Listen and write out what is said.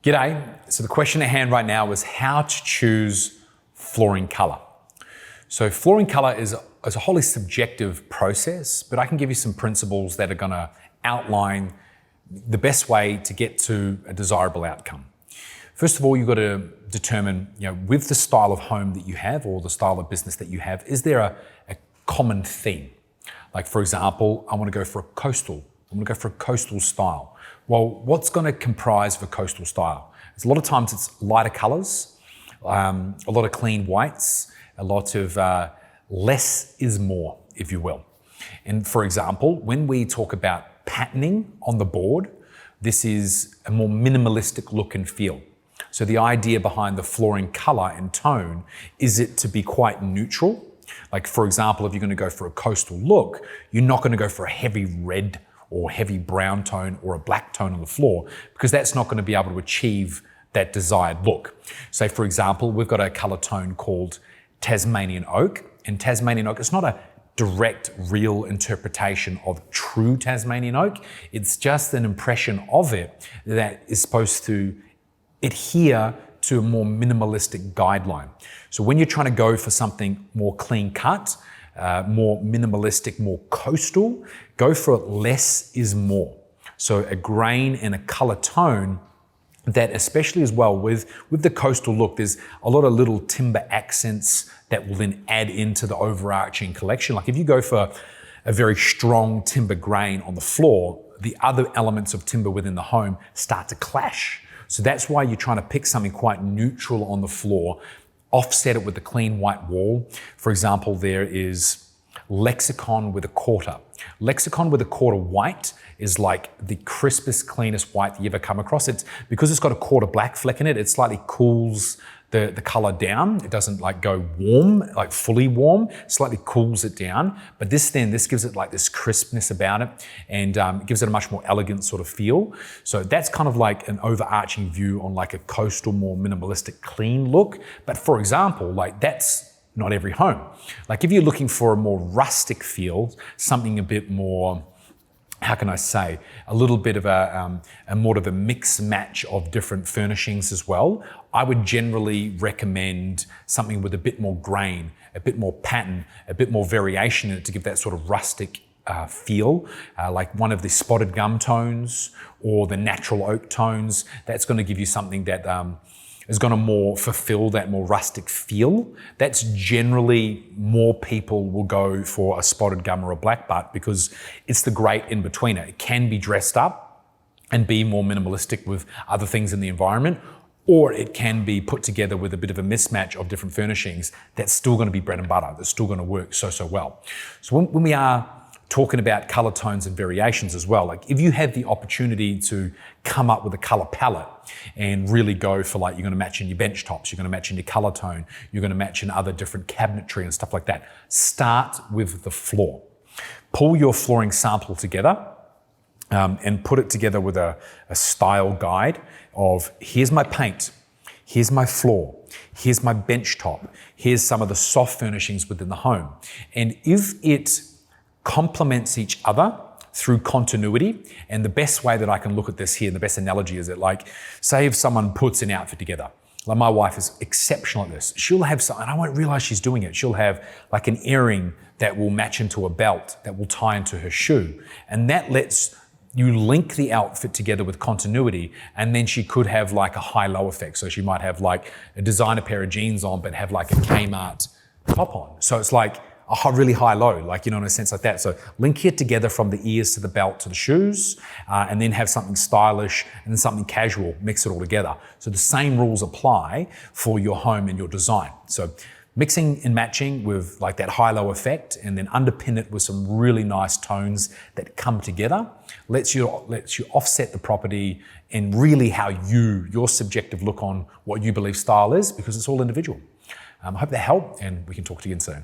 G'day. So the question at hand right now is how to choose flooring color. So flooring color is a wholly subjective process, but I can give you some principles that are going to outline the best way to get to a desirable outcome. First of all, you've got to determine, with the style of home that you have or the style of business that you have, is there a common theme? Like, for example, I want to go for a coastal. I'm going to go for a coastal style. Well, what's going to comprise of a coastal style? A lot of times it's lighter colors, a lot of clean whites, a lot of less is more, if you will. And for example, when we talk about patterning on the board, this is a more minimalistic look and feel. So the idea behind the flooring color and tone is it to be quite neutral. Like, for example, if you're going to go for a coastal look, you're not going to go for a heavy red or heavy brown tone or a black tone on the floor, because that's not going to be able to achieve that desired look. Say, for example, we've got a color tone called Tasmanian Oak, and Tasmanian Oak, it's not a direct, real interpretation of true Tasmanian Oak. It's just an impression of it that is supposed to adhere to a more minimalistic guideline. So when you're trying to go for something more clean cut, more minimalistic, more coastal, go for less is more. So a grain and a color tone that, especially as well with the coastal look, there's a lot of little timber accents that will then add into the overarching collection. Like if you go for a very strong timber grain on the floor, the other elements of timber within the home start to clash. So that's why you're trying to pick something quite neutral on the floor, offset it with a clean white wall. For example, there is Lexicon with a quarter. Lexicon with a quarter white is like the crispest, cleanest white that you ever come across. It's because it's got a quarter black fleck in it, it slightly cools the color down. It doesn't like go warm, like fully warm, slightly cools it down. But this gives it like this crispness about it, and it gives it a much more elegant sort of feel. So that's kind of like an overarching view on like a coastal, more minimalistic, clean look. But for example, like that's not every home. Like if you're looking for a more rustic feel, something a bit more, how can I say, a little bit of a more of a mix match of different furnishings as well, I would generally recommend something with a bit more grain, a bit more pattern, a bit more variation in it to give that sort of rustic feel, like one of the spotted gum tones or the natural oak tones. That's going to give you something that is going to more fulfill that more rustic feel. That's generally more people will go for a spotted gum or a black butt because it's the great in between it. It can be dressed up and be more minimalistic with other things in the environment, or it can be put together with a bit of a mismatch of different furnishings that's still going to be bread and butter, that's still going to work so well. So when we are talking about color tones and variations as well, like if you have the opportunity to come up with a color palette and really go for, like, you're going to match in your bench tops, you're going to match in your color tone, you're going to match in other different cabinetry and stuff like that, start with the floor. Pull your flooring sample together and put it together with a style guide of, here's my paint, here's my floor, here's my bench top, here's some of the soft furnishings within the home. And if it complements each other through continuity, and the best way that I can look at this here, and the best analogy is that, like, say if someone puts an outfit together, like my wife is exceptional at this, she'll have something, and I won't realize she's doing it, she'll have like an earring that will match into a belt that will tie into her shoe, and that lets you link the outfit together with continuity. And then she could have like a high-low effect, so she might have like a designer pair of jeans on but have like a Kmart top on, so it's like a really high-low, like, in a sense like that. So link it together from the ears to the belt to the shoes, and then have something stylish and then something casual, mix it all together. So the same rules apply for your home and your design. So mixing and matching with like that high-low effect, and then underpin it with some really nice tones that come together, lets you offset the property and really how your subjective look on what you believe style is, because it's all individual. I hope that helped, and we can talk to you again soon.